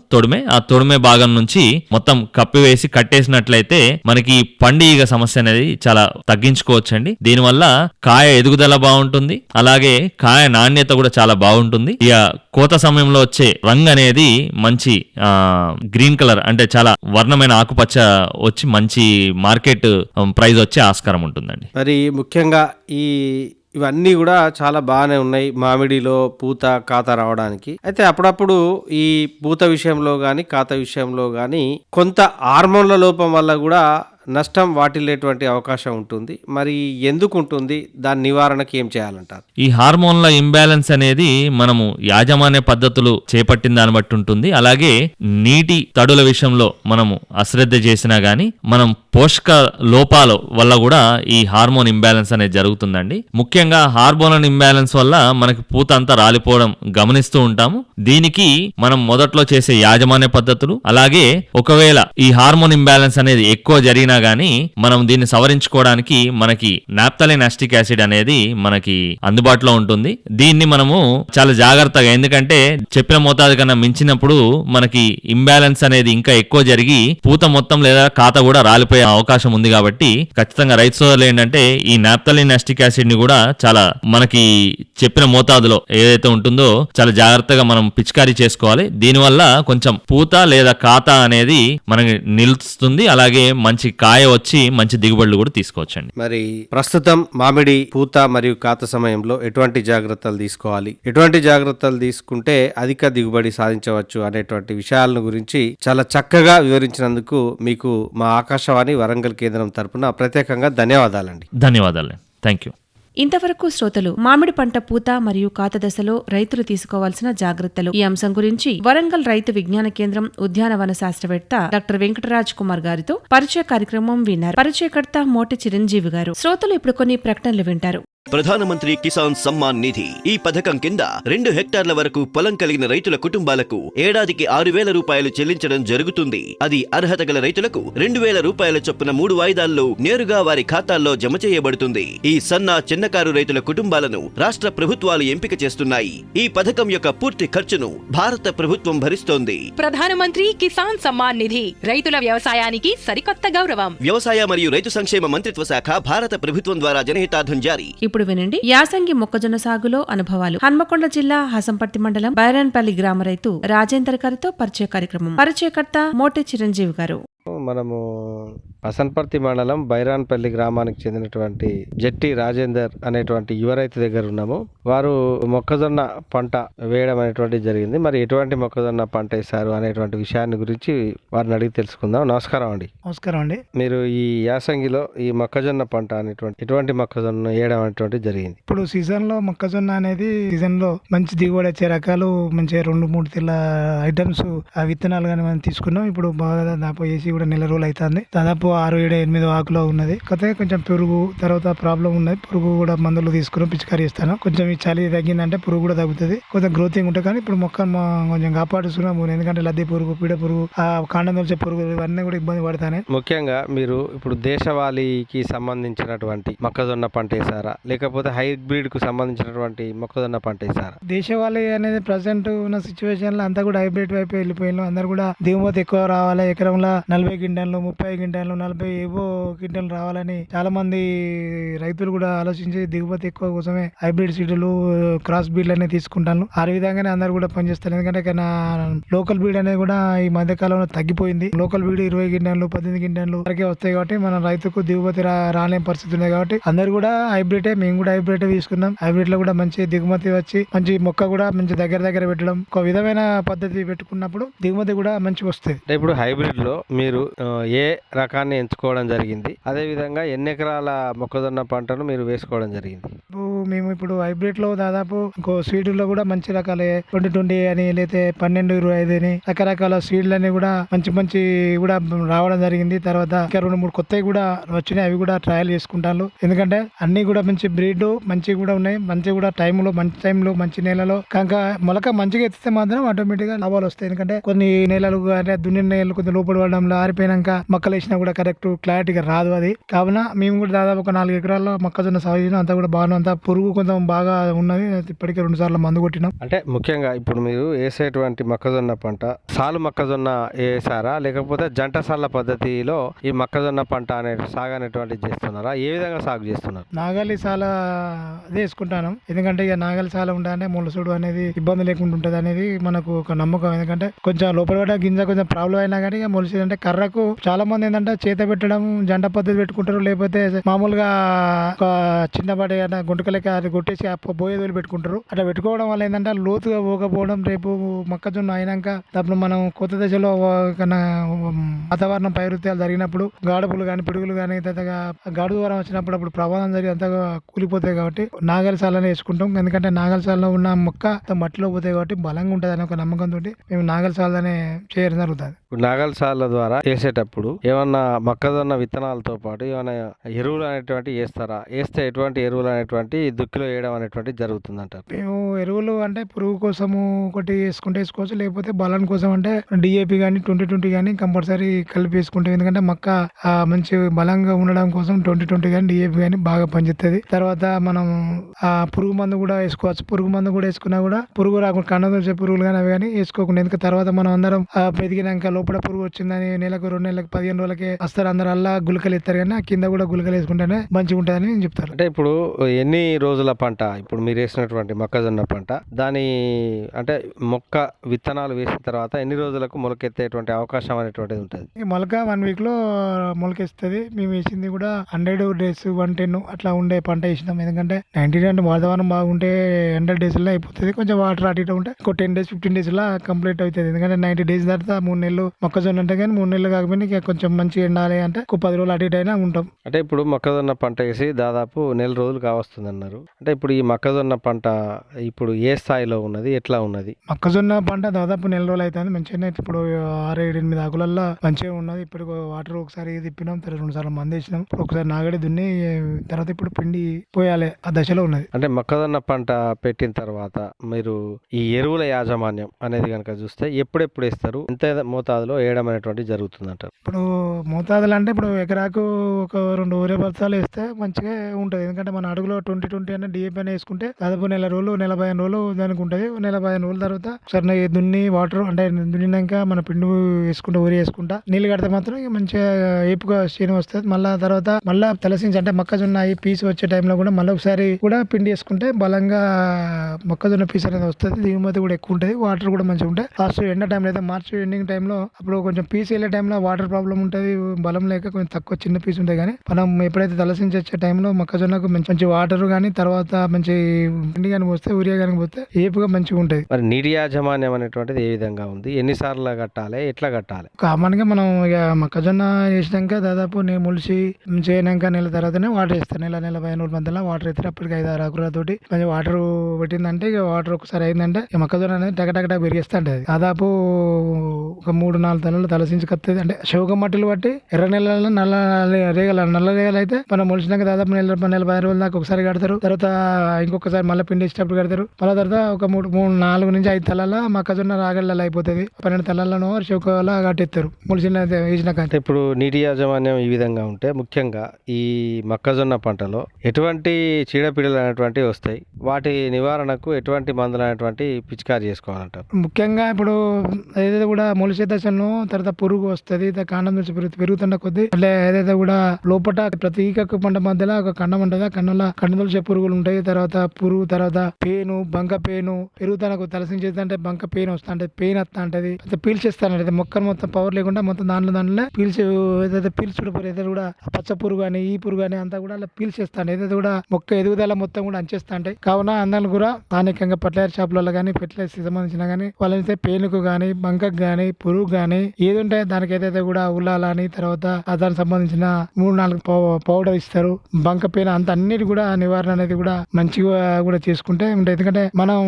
ఆ తొడిమే భాగం నుంచి మొత్తం కప్పివేసి కట్టేసినట్లయితే మనకి పండు ఈగ సమస్య అనేది చాలా తగ్గించుకోవచ్చండి. దీనివల్ల కాయ ఎదుగుదల బాగుంటుంది, అలాగే కాయ నాణ్యత కూడా చాలా బాగుంటుంది. ఇక కోత సమయంలో వచ్చే రంగు అనేది మంచి గ్రీన్ కలర్ అంటే చాలా వర్ణమైన ఆకుపచ్చ వచ్చి మంచి మార్కెట్ ప్రైస్ వచ్చే ఆస్కారం ఉంటుందండి. మరి ముఖ్యంగా ఇవన్నీ కూడా చాలా బాగానే ఉన్నాయి మామిడిలో పూత కాత రావడానికి. అయితే అప్పుడప్పుడు ఈ పూత విషయంలో కానీ కాత విషయంలో కానీ కొంత హార్మోన్ల లోపం వల్ల కూడా నష్టం వాటిల్లేటువంటి అవకాశం ఉంటుంది. మరి ఎందుకు ఉంటుంది, దాని నివారణకి ఏం చేయాలంటారు? ఈ హార్మోన్ల ఇంబ్యాలెన్స్ అనేది మనము యాజమాన్య పద్ధతులు చేపట్టిన దాన్ని బట్టి ఉంటుంది. అలాగే నీటి తడుల విషయంలో మనము అశ్రద్ధ చేసినా గానీ మనం పోషక లోపాల వల్ల కూడా ఈ హార్మోన్ ఇంబ్యాలెన్స్ అనేది జరుగుతుందండి. ముఖ్యంగా హార్మోన్ ఇంబ్యాలెన్స్ వల్ల మనకి పూత అంతా రాలిపోవడం గమనిస్తూ ఉంటాము. దీనికి మనం మొదట్లో చేసే యాజమాన్య పద్ధతులు, అలాగే ఒకవేళ ఈ హార్మోన్ ఇంబ్యాలెన్స్ అనేది ఎక్కువ జరిగినా గానీ మనం దీన్ని సవరించుకోవడానికి మనకి నాప్థలిన్ అసిటిక్ యాసిడ్ అనేది మనకి అందుబాటులో ఉంటుంది. దీన్ని మనము చాలా జాగ్రత్తగా, ఎందుకంటే చెప్పిన మోతాదు కన్నా మించినప్పుడు మనకి ఇంబ్యాలెన్స్ అనేది ఇంకా ఎక్కువ జరిగి పూత మొత్తం లేదా కాత కూడా రాలిపోయే అవకాశం ఉంది. కాబట్టి ఖచ్చితంగా రైతు సోదరులు ఏంటంటే ఈ నాప్థలిన్ అసిటిక్ యాసిడ్ ని కూడా చాలా మనకి చెప్పిన మోతాదులో ఏదైతే ఉంటుందో చాలా జాగ్రత్తగా మనం పిచికారీ చేసుకోవాలి. దీనివల్ల కొంచెం పూత లేదా కాత అనేది మనకి నిలుస్తుంది, అలాగే మంచి కాయ వచ్చి మంచి దిగుబడులు కూడా తీసుకోవచ్చండి. మరి ప్రస్తుతం మామిడి పూత మరియు కాత సమయంలో ఎటువంటి జాగ్రత్తలు తీసుకోవాలి, ఎటువంటి జాగ్రత్తలు తీసుకుంటే అధిక దిగుబడి సాధించవచ్చు అనేటువంటి విషయాలను గురించి చాలా చక్కగా వివరించినందుకు మీకు మా ఆకాశవాణి వరంగల్ కేంద్రం తరపున ప్రత్యేకంగా ధన్యవాదాలండి. ధన్యవాదాలు. Thank you. ఇంతవరకు శ్రోతలు మామిడి పంట పూత మరియు కాత దశలో రైతులు తీసుకోవాల్సిన జాగ్రత్తలు ఈ అంశం గురించి వరంగల్ రైతు విజ్ఞాన కేంద్రం ఉద్యానవన శాస్త్రవేత్త డాక్టర్ వెంకటరాజ్ కుమార్ గారితో పరిచయ కార్యక్రమం విన్నారు. పరిచయకర్త మోటి చిరంజీవి గారు. శ్రోతలు ఇప్పుడు కొన్ని ప్రకటనలు వింటారు. ప్రధానమంత్రి కిసాన్ సమ్మాన్ నిధి ఈ పథకం కింద 2 హెక్టార్ల వరకు పొలం కలిగిన రైతుల కుటుంబాలకు ఏడాదికి 6,000 రూపాయలు చెల్లించడం జరుగుతుంది. అది అర్హత గల రైతులకు 2,000 రూపాయల చొప్పున 3 వాయిదాల్లో నేరుగా వారి ఖాతాల్లో జమ చేయబడుతుంది. ఈ సన్న చిన్నకారు రైతుల కుటుంబాలను రాష్ట్ర ప్రభుత్వాలు ఎంపిక చేస్తున్నాయి. ఈ పథకం యొక్క పూర్తి ఖర్చును భారత ప్రభుత్వం భరిస్తోంది. ప్రధానమంత్రి కిసాన్ సమ్మాన్ నిధి రైతుల వ్యవసాయానికి సరికొత్త గౌరవం. వ్యవసాయ మరియు రైతు సంక్షేమ మంత్రిత్వ శాఖ భారత ప్రభుత్వం ద్వారా జనహితార్థం జారీ. ఇప్పుడు వినండి యాసంగి మొక్కజొన్న సాగులో అనుభవాలు. హన్మకొండ జిల్లా హసంపర్తి మండలం బైరాన్పల్లి గ్రామ రైతు రాజేందర్ గారితో పరిచయ కార్యక్రమం. పరిచయకర్త మోటే చిరంజీవి గారు. మనము హసన్పర్తి మండలం బైరాన్పల్లి గ్రామానికి చెందినటువంటి జట్టి రాజేందర్ అనేటువంటి యువ రైతు దగ్గర ఉన్నాము. వారు మొక్కజొన్న పంట వేయడం అనేటువంటిది జరిగింది. మరి ఎటువంటి మొక్కజొన్న పంట వేశారు అనేటువంటి విషయాన్ని గురించి వారిని అడిగి తెలుసుకుందాం. నమస్కారం అండి. నమస్కారం అండి. మీరు ఈ యాసంగిలో ఈ మొక్కజొన్న పంట ఎటువంటి మొక్కజొన్న వేయడం అనేటువంటిది జరిగింది? ఇప్పుడు సీజన్ లో మొక్కజొన్న అనేది సీజన్ లో మంచి దిగుబడి వచ్చే రకాలు మంచిగా 2-3 తెల్ల ఐటమ్స్ ఆ విత్తనాలు కానీ మనం తీసుకున్నాం. ఇప్పుడు బాగా దాదాపు వేసి కూడా నెల రోజులు అవుతుంది. దాదాపు 6-7-8 ఆకులో ఉన్నది. కాకపోతే కొంచెం పురుగు తర్వాత ప్రాబ్లం ఉన్నది. పురుగు కూడా మందులు తీసుకుని పిచికారీ చేస్తాను. కొంచెం ఈ చలి తగ్గిందంటే పురుగు కూడా తగ్గుతుంది. కొంచెం గ్రోతింగ్ ఉంటుంది. కానీ ఇప్పుడు మొక్క కొంచెం కాపాడుతున్నాము. ఎందుకంటే లద్దె పురుగు, పీడ పురుగు, ఆ కాండం తొలిచే పురుగు ఇవన్నీ కూడా ఇబ్బంది పడతాయి. ముఖ్యంగా మీరు ఇప్పుడు దేశవాళీకి సంబంధించినటువంటి మొక్కజొన్న పంట వేసారా, లేకపోతే హైబ్రిడ్ కు సంబంధించినటువంటి మొక్కజొన్న పంట వేసారా? దేశవాళీ అనేది ప్రజెంట్ ఉన్న సిచ్యువేషన్ లో అంతా కూడా హైబ్రిడ్ వైపు వెళ్ళిపోయిన అందరు కూడా దిగుమతి ఎక్కువ రావాలి, ఎకరంలో 40 క్వింటాలు 30 క్వింటాలు 40 ఏవో క్వింటాలు రావాలని చాలా మంది రైతులు కూడా ఆలోచించి దిగుమతి ఎక్కువ కోసమే హైబ్రిడ్ సీడ్లు క్రాస్ బీడ్లు అనేది తీసుకుంటాను. ఆ విధంగానే అందరు కూడా పనిచేస్తారు. ఎందుకంటే లోకల్ బీడ్ అనేది కూడా ఈ మధ్య కాలంలో తగ్గిపోయింది. లోకల్ బీడ్ 20 క్వింటాలు 18 క్వింటాలు వరకే వస్తాయి. కాబట్టి మన రైతుకు దిగుమతి రాలేని పరిస్థితి ఉంది. కాబట్టి అందరు కూడా హైబ్రిడే, మేము కూడా హైబ్రిడ్ తీసుకున్నాం. హైబ్రిడ్ లో కూడా మంచి దిగుమతి వచ్చి మంచి మొక్క కూడా మంచి దగ్గర పెట్టడం ఒక విధమైన పద్ధతి పెట్టుకున్నప్పుడు దిగుమతి కూడా మంచి వస్తుంది. ఇప్పుడు హైబ్రిడ్ లో మీరు ఏ రకాన్ని ఎంచుకోవడం జరిగింది, అదే విధంగా ఎన్ని ఎకరాల మొక్కజొన్న పంటను మీరు వేసుకోవడం జరిగింది? మేము ఇప్పుడు హైబ్రిడ్ లో దాదాపు ఇంకో సీడ్లో కూడా మంచి రకాల 2020 అని లేతే 1225 అని రకరకాల సీడ్లని కూడా మంచి కూడా రావడం జరిగింది. తర్వాత ఇంకా 2-3 కొత్తవి కూడా వచ్చినాయి, అవి కూడా ట్రయల్ చేసుకుంటాను. ఎందుకంటే అన్ని కూడా మంచి బ్రీడ్ మంచి కూడా ఉన్నాయి, మంచి కూడా మంచి టైంలో మంచి నేలలో కనుక మొలక మంచిగా ఎత్తితే మాత్రం ఆటోమేటిక్ గా లాభాలు వస్తాయి. ఎందుకంటే కొన్ని నేలలు అంటే దున్ని నేలలు కొంచెం లోపల పడడంలో ఆరిపోయినాక మొక్కలు వేసినా కూడా కరెక్ట్ క్లారిటీగా రాదు అది. కావున మేము కూడా దాదాపు ఒక 4 ఎకరాల్లో మొక్కజొన్న సాగు చేసినాం. అంతా కూడా బాగా, అంతా పురుగు కొంచెం బాగా ఉన్నది. ఇప్పటికే 2 సార్లు మందు కొట్టినాం. అంటే ముఖ్యంగా ఇప్పుడు మీరు వేసేటువంటి మొక్కజొన్న పంట సాలు మొక్కజొన్న వేసారా, లేకపోతే జంట సాళ్ళ పద్ధతిలో ఈ మొక్కజొన్న పంట సాగు అనేటువంటిది చేస్తున్నారా? ఏ విధంగా సాగు చేస్తున్నారు? నాగలి సాల అదే వేసుకుంటాను. ఎందుకంటే ఇక నాగలి సాల ఉంటే ములసుడు అనేది ఇబ్బంది లేకుండా ఉంటుంది అనేది మనకు ఒక నమ్మకం. ఎందుకంటే కొంచెం లోపల పడ్డ గింజ కొంచెం ప్రాబ్లం అయినా కానీ ఇక మొలిసేది అంటే కర్రకు చాలా మంది ఏంటంటే చేత పెట్టడం జంట పద్ధతి పెట్టుకుంటారు, లేకపోతే మామూలుగా ఒక చిన్నపాటి గుంటకలకి అది కొట్టేసి బోయేదోలు పెట్టుకుంటారు. అట్లా పెట్టుకోవడం వల్ల ఏంటంటే లోతుగా పోకపోవడం, రేపు మొక్కజొన్న అయినాక అప్పుడు మనం కొత్త దశలో వాతావరణం పైరుత్యాలు జరిగినప్పుడు గాడుపులు కానీ పిడుగులు కానీ గాడు ద్వారా వచ్చినప్పుడు అప్పుడు ప్రమాదం జరిగి అంతగా కూలిపోతాయి. కాబట్టి నాగలిసాలని వేసుకుంటాం. ఎందుకంటే నాగలిసాలలో ఉన్న మొక్క మట్టిలో పోతాయి కాబట్టి బలంగా ఉంటుంది అనే ఒక నమ్మకంతో మేము నాగలిసాలనే చేయడం జరుగుతుంది. నాగలిసాల ద్వారా వేసేటప్పుడు ఏమన్నా మొక్కజొన్న విత్తనాలతో పాటు ఏమైనా ఎరువులు అనేటువంటి వేస్తారా? వేస్తే ఎటువంటి ఎరువులు అనేటువంటి దుక్కిలో వేయడం అనేటువంటి జరుగుతుందంటారు? మేము ఎరువులు అంటే పురుగు కోసము ఒకటి వేసుకోవచ్చు, లేకపోతే బలం కోసం అంటే DAP కానీ 2020 కానీ కంపల్సరీ కలిపి వేసుకుంటాం. ఎందుకంటే మొక్క మంచి బలంగా ఉండడం కోసం 2020 కానీ DAP కానీ బాగా పనిచేస్తుంది. తర్వాత మనం పురుగు మందు కూడా వేసుకోవచ్చు. పురుగు మందు కూడా వేసుకున్నా కూడా పురుగు రాకుండా కన్నదొచ్చే పురుగులు కానీ అవి కానీ వేసుకోకుండా. ఎందుకంటే తర్వాత మనం అందరం పెరిగినాక లోపల పురుగు వచ్చిందని నెలకు 2 నెలలకు 15 రోజులకే వస్తారు, అందరు అలా గుళికలు ఇస్తారు. కానీ కింద కూడా గుళికలు వేసుకుంటేనే మంచిగా ఉంటుందని నేను చెప్తాను. అంటే ఇప్పుడు ఎన్ని రోజుల పంట ఇప్పుడు మీరు వేసినటువంటి మొక్కజొన్న పంట దాని అంటే మొక్క విత్తనాలు వేసిన తర్వాత ఎన్ని రోజులకు మొలకెత్తేటువంటి అవకాశం అనేటువంటిది ఉంటుంది? ఈ మొలక 1 week లో మొలకెస్తుంది. మేము వేసింది కూడా 100 days 110 అట్లా ఉండే పంట వేసినాం. ఎందుకంటే 90 అంటే వాతావరణం బాగుంటే 100 days లో అయిపోతుంది. కొంచెం వాటర్ అటు ఇటు ఉంటే ఒక 10 days 15 days లా కంప్లీట్ అవుతుంది. ఎందుకంటే 90 days తర్వాత 3 నెలలు మొక్కజొన్న అంటే కానీ 3 నెలలు కాకపోయినా కొంచెం మంచిగా ఎండాలి అంటే ఒక 10 రోజులు అటు ఇటు అయినా ఉంటాం. అంటే ఇప్పుడు మొక్కజొన్న పంట వేసి దాదాపు 1 నెల రోజులు కావస్తుంది అన్నారు. అంటే ఇప్పుడు ఈ మొక్కజొన్న పంట ఇప్పుడు ఏ స్థాయిలో ఉన్నది, ఎట్లా ఉన్నది? మొక్కజొన్న పంట దాదాపు 1 నెల రోజులు అవుతుంది. మంచిగానే ఇప్పుడు 6-8 ఆకులల్లో మంచిగా ఉన్నది. ఇప్పుడు వాటర్ ఒకసారి తిప్పినాం, 2 సార్లు మంది వేసినాం, ఒకసారి నాగడి దున్ని తర్వాత ఇప్పుడు పిండి పోయాలి ఆ దశలో ఉన్నది. అంటే మొక్కజొన్న పంట పెట్టిన తర్వాత మీరు ఈ ఎరువుల యాజమాన్యం అనేది కనుక చూస్తే ఎప్పుడెప్పుడు వేస్తారు, ఎంత మోతాదులో వేయడం అనేటువంటి జరుగుతుందంటారు? ఇప్పుడు మోతాదులు అంటే ఇప్పుడు ఎకరాకు ఒక 2 ఊరే బస్తాలు వేస్తే మంచిగా ఉంటుంది. ఎందుకంటే మన అడుగులో 2020 అనే DAP అని వేసుకుంటే దాదాపు 1 నెల రోజులు 115 రోజులు దానికి ఉంటుంది. 115 రోజుల తర్వాత సరే దున్ని వాటర్ అంటే దున్నినాక మన పిండి వేసుకుంటా ఊరి వేసుకుంటా నీళ్ళు కడితే మాత్రం మంచిగా ఏపుగా చేను వస్తుంది. మళ్ళా తర్వాత మళ్ళీ తలసించి అంటే మొక్కజొన్న పీసు వచ్చే టైంలో కూడా మళ్ళీ ఒకసారి కూడా పిండి వేసుకుంటే బలంగా మొక్కజొన్న పీస్ అనేది వస్తుంది. దిగుమతి కూడా ఎక్కువ ఉంటుంది, వాటర్ కూడా మంచిగా ఉంటాయి. లాస్ట్ ఎండ టైంలో అయితే మార్చి ఎండింగ్ టైంలో అప్పుడు కొంచెం పీస్ వెళ్ళే టైంలో వాటర్ ప్రాబ్లం ఉంటుంది, బలం లేక కొంచెం తక్కువ చిన్న పీస్ ఉంటాయి. కానీ మనం ఎప్పుడైతే తలసించి వచ్చే టైంలో మొక్కజొన్నకు మంచి వాటర్ కానీ తర్వాత మంచి పిండి కానీ పోస్తే ఊరియా కానీ పోతే ఏపుగా మంచిగా ఉంటుంది. మరి నీటి యాజమాన్యం అనేటువంటిది ఏ విధంగా ఉంది, ఎన్నిసార్లు కట్టాలి, ఎట్లా కట్టాలి? కామన్ గా మనం ఇక మొక్కజొన్న వేసినాక దాదాపు నేను ములిసి చేయనాక నెల తర్వాతనే వాటర్ వేస్తాను. నెల 15 రోజుల మధ్యలో వాటర్ వేస్తే అప్పటికి 5-6 ఆకులతోటి కొంచెం వాటర్ పెట్టిందంటే ఇక వాటర్ ఒకసారి అయిందంటే మొక్కజొన్న అనేది టకటకట పెరిగేస్తా ఉంటుంది. దాదాపు ఒక 3-4 తలలు తలసించి కత్తది. అంటే శోక మట్టిలు బట్టి ఎర్ర నెలల్లో నల్ల రేగలు అయితే మనం మొలిసినాక దాదాపు 15 రోజుల దాకా ఒకసారి కడతారు. తర్వాత ఇంకొకసారి మళ్ళీ పిండి ఇచ్చేటప్పుడు కడతారు. మళ్ళీ తర్వాత ఒక 4 నుంచి 5 తలల మొక్కజొన్న రాగళ్ళలో అయిపోతుంది. 12 తలలను శోకలా కట్టేస్తారు మొలిసిన వేసినాక. ఇప్పుడు నీటి యాజమాన్యం ఈ విధంగా ఉంటే ముఖ్యంగా ఈ మొక్కజొన్న పంటలో ఎటువంటి చీడపీడలు అనేటువంటివి వస్తాయి, వాటి నివారణకు ఎటువంటి మందులు అనేటువంటి పిచికారి చేసుకోవాలంటారు? ముఖ్యంగా ఇప్పుడు ఏదైతే కూడా మొలిసే దశను తర్వాత పురుగు వస్తుంది, కాండం నుంచి పెరుగుతున్న కొద్దీ అంటే ఏదైతే కూడా లోపల ప్రతి ఈకకు పంట మధ్యలో ఒక కండం ఉంటుంది. ఆ కండం తొలిచే పురుగులు ఉంటాయి. తర్వాత పురుగు తర్వాత పేను బంక పేను పెరుగుతాను తలసించేది అంటే బంక పెయిన్ వస్తా అంటే పెయిన్ వస్తా ఉంటది, పీల్చేస్తానంటే మొక్కను మొత్తం పవర్ లేకుండా మొత్తం దాంట్లో పీల్చి ఏదైతే పీల్చుడు ఏదైతే కూడా పచ్చ పురుగు కానీ ఈ పురుగు కానీ అంతా కూడా అలా పీల్చేస్తాను. ఏదైతే కూడా మొక్క ఎదుగుదల మొత్తం కూడా అంచేస్తా ఉంటాయి. కావున అందరూ కూడా స్థానికంగా ఫర్టిలైజర్ షాపులలో కానీ ఫెర్టిలైజర్ సంబంధించిన కానీ వాళ్ళైతే పేనుకు కానీ బంకకు కానీ పురుగు కానీ ఏది ఉంటే దానికి ఏదైతే కూడా ఉల్లాలని తర్వాత దానికి సంబంధించిన 3-4 పౌడర్ ఇస్తారు. బంక పెయిన్ అంత అన్నిటి కూడా నివారణ అనేది కూడా మంచిగా కూడా చేసుకుంటే ఉంటాయి. ఎందుకంటే మనం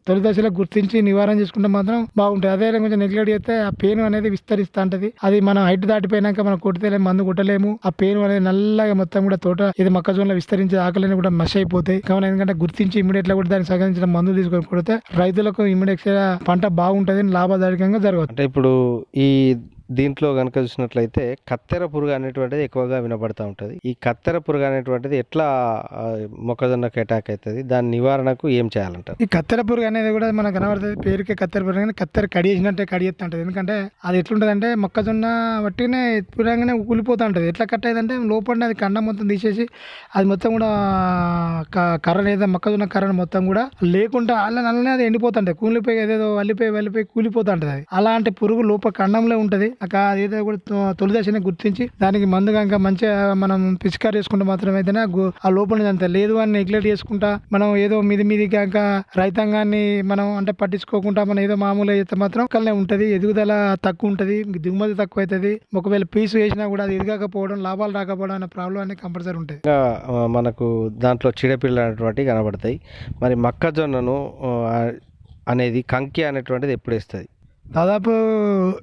తొలి దశలో గుర్తించి నివారణ చేసుకుంటే మాత్రం బాగుంటుంది. అదే కొంచెం నెగ్లెక్ట్ చేస్తే ఆ పెయిన్ అనేది విస్తరిస్తూ ఉంటది. అది మనం హైట్ దాటిపోయినాక మనం కొడితే మందు కొట్టలేము. ఆ పెయిన్ అనేది నల్లగా మొత్తం కూడా తోట ఇది మొక్కజొన్నలో విస్తరించే ఆకలిని కూడా మష్ అయిపోతాయి. కావున ఎందుకంటే గుర్తించి ఇమీడియట్ గా కూడా దానికి సంబంధించిన మందు తీసుకొని కొడితే రైతులకు ఇమీడియట్ గా పంట బాగుంటది, లాభదాయకంగా జరగదు. అంటే ఇప్పుడు ఈ దీంట్లో కనుక చూసినట్లయితే కత్తెర పురుగు అనేటువంటిది ఎక్కువగా వినబడతా ఉంటుంది. ఈ కత్తెర పురుగు అనేటువంటిది ఎట్లా మొక్కజొన్నకు అటాక్ అవుతుంది, దాని నివారణకు ఏం చేయాలంటారు? ఈ కత్తెర పురుగు అనేది కూడా మనకు కనబడుతుంది. పేరుకే కత్తెర పురుగు కానీ కత్తెర కడియేసినట్టే కడియేస్తుంటది. ఎందుకంటే అది ఎట్లుంటది అంటే మొక్కజొన్న వట్టినే పురంగానే కూలిపోతూ ఉంటుంది. ఎట్లా కట్ అయ్యిందంటే లోపల అది కండ మొత్తం తీసేసి అది మొత్తం కూడా కర్ర ఏదో మొక్కజొన్న కర్రను మొత్తం కూడా లేకుండా అల్లనే అది ఎండిపోతుంటది. కూలిపోయి ఏదేదో వల్లిపోయి కూలిపోతూ ఉంటుంది. అది అలాంటి పురుగు లోపల కండంలో ఉంటుంది. ఏదో కూడా తొలి దశని గుర్తించి దానికి మందు కనుక మంచిగా మనం పిచికారి చేసుకుంటే మాత్రమైతేనే ఆ లోపల అంత లేదు అని నెగ్లెక్ట్ చేసుకుంటా మనం ఏదో మీది కనుక రైతాంగాన్ని మనం అంటే పట్టించుకోకుండా మనం ఏదో మామూలుగా చేస్తే మాత్రం కల్నే ఉంటది. ఎదుగుదల తక్కువ ఉంటది, దిగుమతి తక్కువ అవుతుంది. ఒకవేళ పీసు వేసినా కూడా అది ఎదగకపోవడం, లాభాలు రాకపోవడం అనే ప్రాబ్లం అనేది కంపల్సరీ ఉంటుంది. మనకు దాంట్లో చీడపిల్లలు అనేటువంటివి కనబడతాయి. మరి మొక్కజొన్నను అనేది కంకి అనేటువంటిది ఎప్పుడు వేస్తుంది? దాదాపు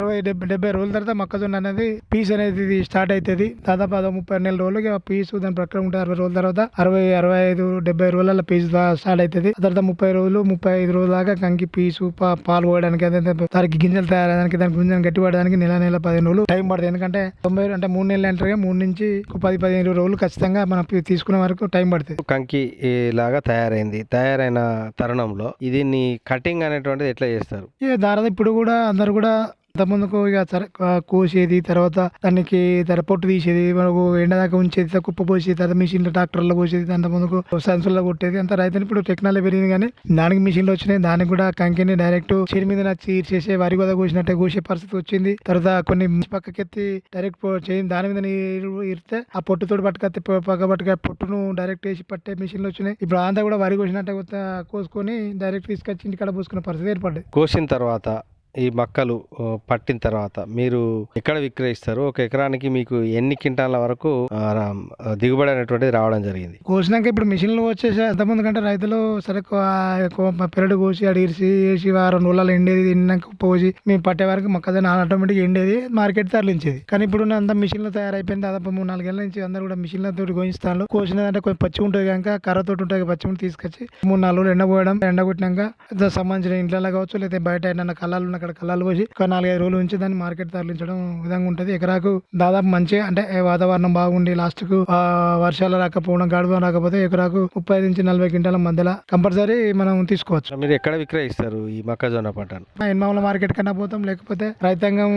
60-70 రోజుల తర్వాత మొక్కజొన్న అనేది పీస్ అనేది స్టార్ట్ అవుతుంది. దాదాపు 30 నెలల రోజులు పీసు దాని ప్రకారం ఉంటుంది. 60 రోజుల తర్వాత 60-65-70 రోజుల పీసు స్టార్ట్ అవుతుంది. తర్వాత 30-35 రోజుల దాకా కంకి పీసు పాలు పోయడానికి అదే దానికి గింజలు తయారడానికి దానికి గింజలు గట్టి పడడానికి నెల 15 రోజులు టైం పడుతుంది. ఎందుకంటే 90 అంటే 3 నెలలు అంటారు. 3 నుంచి 10-15 రోజులు ఖచ్చితంగా మనం తీసుకునే వరకు టైం పడుతుంది. కంకి లాగా తయారైన తరుణంలో దీన్ని కటింగ్ అనేటువంటిది ఎట్లా చేస్తారు? దాదాపు ఇప్పుడు కూడా అందరు కూడా అంతకుముందుకు ఇక కోసేది, తర్వాత దానికి పొట్టు తీసేది, మనకు ఎండదాకా ఉంచేది, కుప్ప పోసేది, తర్వాత మిషన్లో ట్రాక్టర్లో పోసేది, అంతకుముందుకు సంచుల్లో కొట్టేది. అంత రైతులు ఇప్పుడు టెక్నాలజీ పెరిగింది కానీ దానికి మిషన్లు వచ్చినాయి. దానికి కూడా కంకిని డైరెక్ట్ చెరి మీద నచ్చి చేసే వరి గోద కోసినట్టే కోసే పరిస్థితి వచ్చింది. తర్వాత కొన్ని పక్కకెత్తి డైరెక్ట్ దాని మీద ఇరితే ఆ పొట్టుతోటి పట్టుక పొట్టును డైరెక్ట్ వేసి పట్టే మిషన్లు వచ్చినాయి. ఇప్పుడు అంతా కూడా వరి కోసినట్టే కోసుకొని డైరెక్ట్ తీసుకొచ్చి ఇంటికాడ పోసుకునే పరిస్థితి ఏర్పడ్డది. కోసిన తర్వాత ఈ మొక్కలు పట్టిన తర్వాత మీరు ఎక్కడ విక్రయిస్తారు? ఒక ఎకరానికి మీకు ఎన్ని క్వింటాల వరకు దిగుబడి అనేటువంటిది రావడం జరిగింది? కోసినాక ఇప్పుడు మిషన్లు వచ్చేసి అంతకుముందు కంటే రైతులు సరే పెరడు కోసి వేసి వారం రోజులు ఎండేది, ఎండినాక పోసి మేము పట్టే వరకు మొక్కజొన్న ఆటోమేటిక్ ఎండేది, మార్కెట్ తరలించేది. కానీ ఇప్పుడు అంత మిషన్లు తయారైపోయింది. దాదాపు 3-4 ఏళ్ళ నుంచి అందరూ కూడా మిషన్లతో కోయిస్తాను. కోసినదంటే కొంచెం పచ్చి ఉంటుంది కనుక కర్రతోటి ఉంటుంది, పచ్చి తీసుకొచ్చి 3-4 రోజులు ఎండపోయడం, ఎండగొట్టినాక సంబంధించిన ఇంట్లో కావచ్చు లేదా బయట ఏదైనా కళ్ళాలు అక్కడ కళ్ళాలు పోసి ఒక 4-5 రోజులు ఉంచి దాన్ని మార్కెట్ తరలించడం విధంగా ఉంటుంది. ఎకరాకు దాదాపు మంచిగా అంటే వాతావరణం బాగుండి లాస్ట్ కు వర్షాలు రాకపోవడం, గడువు రాకపోతే ఎకరాకు 35 నుంచి 40 క్వింటాల మధ్యలో కంపల్సరీ మనం తీసుకోవచ్చు. మీరు ఎక్కడ విక్రయిస్తారు ఈ మొక్కజొన్న పంటను? ఎన్మాముల మార్కెట్ కన్నా పోతాం, లేకపోతే రైతాంగం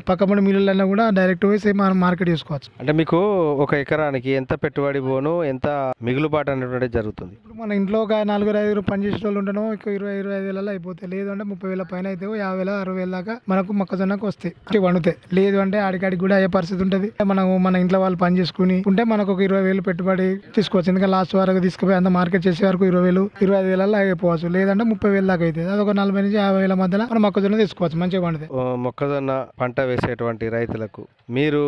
పక్కపడి మిల్లులన్నా కూడా డైరెక్ట్ పోయి మనం మార్కెట్ చేసుకోవచ్చు. అంటే మీకు ఒక ఎకరానికి ఎంత పెట్టుబడి పోను, ఎంత మిగులుబాటు అనేటువంటి జరుగుతుంది? ఇప్పుడు మన ఇంట్లో ఒక 4-5 పని చేసే వాళ్ళు ఉంటానో 20-25 వేలలో అయిపోతాయి. లేదు అంటే 30,000 పైన అయితే 50,000-60,000 దాకా మనకు మొక్కజొన్నకు వస్తాయి వండుతాయి. లేదు అంటే ఆడికాడికి కూడా అయ్యే పరిస్థితి ఉంటుంది. మనం మన ఇంట్లో వాళ్ళు పని చేసుకుని ఉంటే మనకు ఒక 20,000 పెట్టుబడి తీసుకోవచ్చు. ఎందుకంటే లాస్ట్ వరకు తీసుకుపోయి అంత మార్కెట్ చేసే వరకు 20,000-25,000 అయిపోవచ్చు. లేదంటే 30,000 దాకా అవుతుంది. అదొక 40,000-50,000 మధ్యలో మనం మొక్కజొన్న తీసుకోవచ్చు, మంచిగా పండుతాయి. మొక్కజొన్న పంట వేసేటువంటి రైతులకు మీరు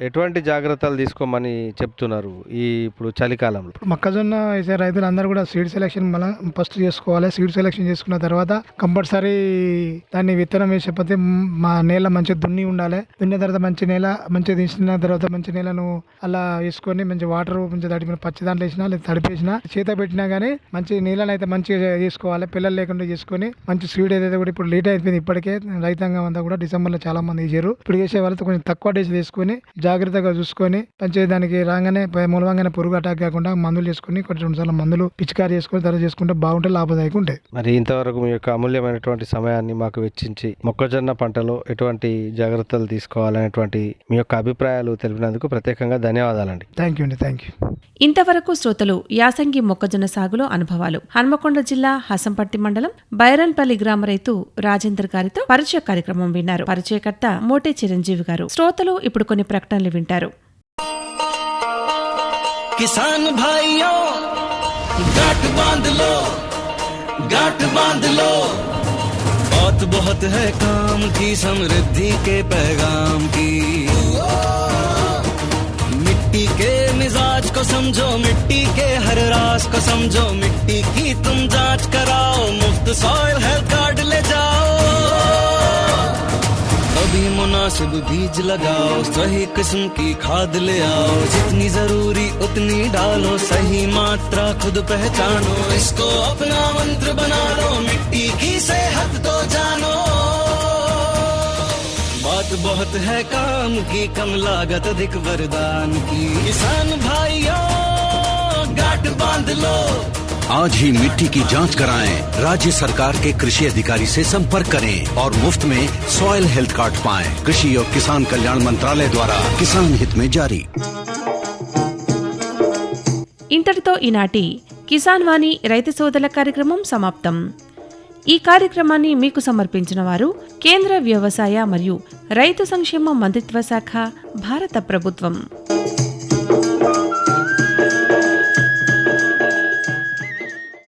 ఎటువంటి జాగ్రత్తలు తీసుకోమని చెప్తున్నారు ఇప్పుడు చలికాలంలో? మొక్కజొన్న వేసే రైతులు అందరూ కూడా సీడ్ సెలెక్షన్ మనం ఫస్ట్ చేసుకోవాలి. సీడ్ సెలెక్షన్ చేసుకున్న తర్వాత కంపల్సరీ దాన్ని విత్తనం వేసేపోతే మా నేల మంచిగా దున్ని ఉండాలి. దున్నిన తర్వాత మంచి నేల మంచిగా తీసిన తర్వాత మంచి నేలను అలా వేసుకొని మంచి వాటర్ మంచిగా తడిపిన పచ్చి దాంట్లో వేసినా లేదా తడిపేసినా చేత పెట్టినా కానీ మంచి నీళ్ళని అయితే మంచిగా చేసుకోవాలి. పిల్లలు లేకుండా చేసుకొని మంచి సీడ్ ఏదైతే కూడా ఇప్పుడు లేట్ అయిపోయింది. ఇప్పటికే రైతాంగం అంతా కూడా డిసెంబర్లో చాలా మంది వేసారు. ఇప్పుడు వేసే వాళ్ళతో కొంచెం తక్కువ డేస్ తీసుకొని జాగ్రత్తగా చూసుకొని మంచిగా దానికి రాగానే మూలవంగానే పురుగు అటాక్ కాకుండా మందులు చేసుకుని కొంచెం 2 సార్లు మందులు పిచికారి చేసుకుని తర్వాత చేసుకుంటే బాగుంటే లాభదాయకం ఉంటాయి. మరి ఇంతవరకు మీ యొక్క అమూల్యమైనటువంటి సమయాన్ని మాకు వెచ్చించి మొక్కజొన్న పంటలో ఎటువంటి జాగ్రత్తలు తీసుకోవాలనేటువంటి మీ యొక్క అభిప్రాయాలు తెలిపినందుకు ప్రత్యేకంగా ధన్యవాదాలండి. థ్యాంక్ యూ అండి. Thank you. ఇంతవరకు శ్రోతలు యాసంగి మొక్కజొన్న సాగులో అనుభవాలు హన్మకొండ జిల్లా హసంపర్తి మండలం బైరన్పల్లి గ్రామ రైతు రాజేందర్ గారితో పరిచయ కార్యక్రమం విన్నారు. పరిచయకర్త మోటే చిరంజీవి గారు. శ్రోతలు ఇప్పుడు కొన్ని ప్రకటనలు వింటారు. కిసాన్ భాయియో గాట్ బాంధ్ లో बात बहुत है काम की, समृद्धि के पैगाम की। मिट्टी के मिजाज को समझो, मिट्टी के हर राज को समझो, मिट्टी की तुम जांच कराओ, मुफ्त सॉइल हेल्थ कार्ड ले जाओ। कभी मुनासिब बीज लगाओ, सही किस्म की खाद ले आओ, जितनी जरूरी उतनी डालो, सही मात्रा खुद पहचानो, इसको अपना मंत्र बना लो, मिट्टी की सेहत तो जानो। बात बहुत है काम की, कम लागत अधिक वरदान की, किसान भाइयों गांठ बांध लो। आज ही मिट्टी की जांच कराएं, राज्य सरकार के कृषि अधिकारी से संपर्क करें और मुफ्त में सॉइल हेल्थ कार्ड पाएं। कृषि और किसान कल्याण मंत्रालय द्वारा किसान हित में जारी। ఇంతటితో ఈనాటి కిసాన్ వాణి రైతు సోదరుల కార్యక్రమం సమాప్తం. ఈ కార్యక్రమాన్ని మీకు సమర్పించిన వారు కేంద్ర వ్యవసాయ మరియు రైతు సంక్షేమ మంత్రిత్వ శాఖ, భారత ప్రభుత్వం.